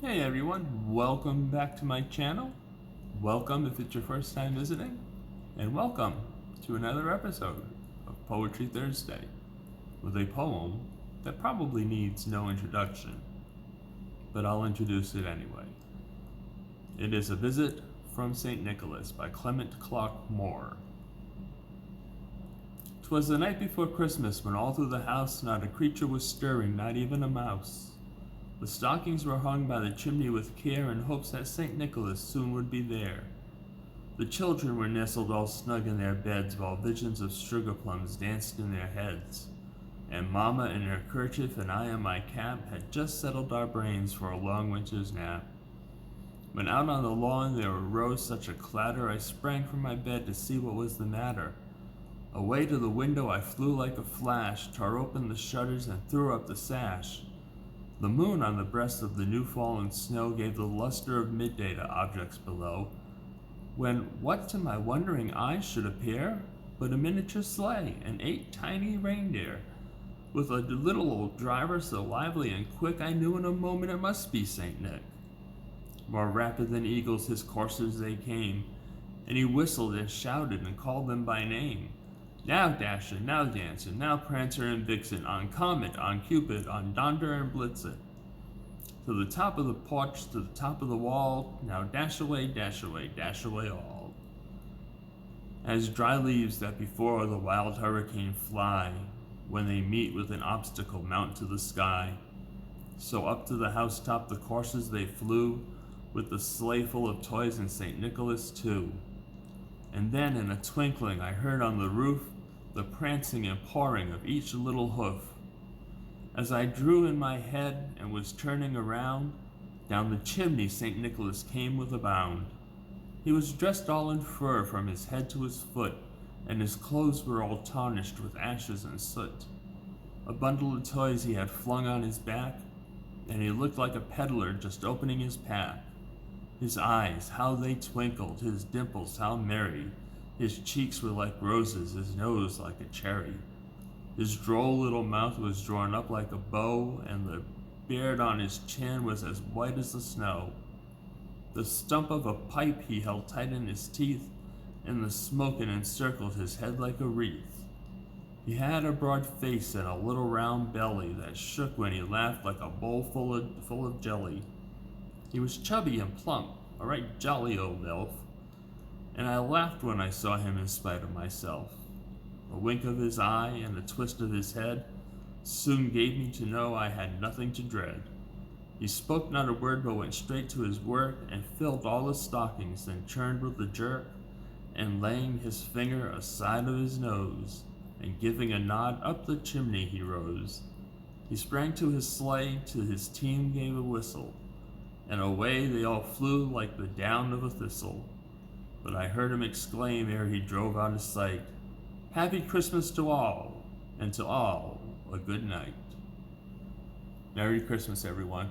Hey everyone, welcome back to my channel. Welcome if it's your first time visiting, and welcome to another episode of Poetry Thursday with a poem that probably needs no introduction, but I'll introduce it anyway. It is A Visit from St. Nicholas by Clement Clarke Moore. 'Twas the night before Christmas when all through the house not a creature was stirring, not even a mouse. The stockings were hung by the chimney with care in hopes that St. Nicholas soon would be there. The children were nestled all snug in their beds while visions of sugar plums danced in their heads. And Mama in her kerchief and I in my cap had just settled our brains for a long winter's nap. When out on the lawn there arose such a clatter, I sprang from my bed to see what was the matter. Away to the window I flew like a flash, tore open the shutters and threw up the sash. The moon on the breast of the new-fallen snow gave the luster of midday to objects below, when what to my wondering eyes should appear but a miniature sleigh and 8 tiny reindeer, with a little old driver so lively and quick I knew in a moment it must be St. Nick. More rapid than eagles his coursers they came, and he whistled and shouted and called them by name. Now Dasher, now Dancer, now Prancer and Vixen, on Comet, on Cupid, on Donder and Blitzen. To the top of the porch, to the top of the wall, now dash away, dash away, dash away all. As dry leaves that before the wild hurricane fly, when they meet with an obstacle mount to the sky, so up to the housetop the coursers they flew, with the sleigh full of toys and St. Nicholas too. And then in a twinkling I heard on the roof the prancing and pawing of each little hoof. As I drew in my head and was turning around, down the chimney St. Nicholas came with a bound. He was dressed all in fur from his head to his foot, and his clothes were all tarnished with ashes and soot. A bundle of toys he had flung on his back, and he looked like a peddler just opening his pack. His eyes, how they twinkled, his dimples, how merry. His cheeks were like roses, his nose like a cherry. His droll little mouth was drawn up like a bow, and the beard on his chin was as white as the snow. The stump of a pipe he held tight in his teeth, and the smoke it encircled his head like a wreath. He had a broad face and a little round belly that shook when he laughed like a bowl full of jelly. He was chubby and plump, a right jolly old elf, and I laughed when I saw him in spite of myself. A wink of his eye and a twist of his head soon gave me to know I had nothing to dread. He spoke not a word but went straight to his work and filled all the stockings, then turned with a jerk, and laying his finger aside of his nose, and giving a nod up the chimney he rose. He sprang to his sleigh, to his team gave a whistle, and away they all flew like the down of a thistle. But I heard him exclaim ere he drove out of sight, Happy Christmas to all, and to all a good night. Merry Christmas, everyone.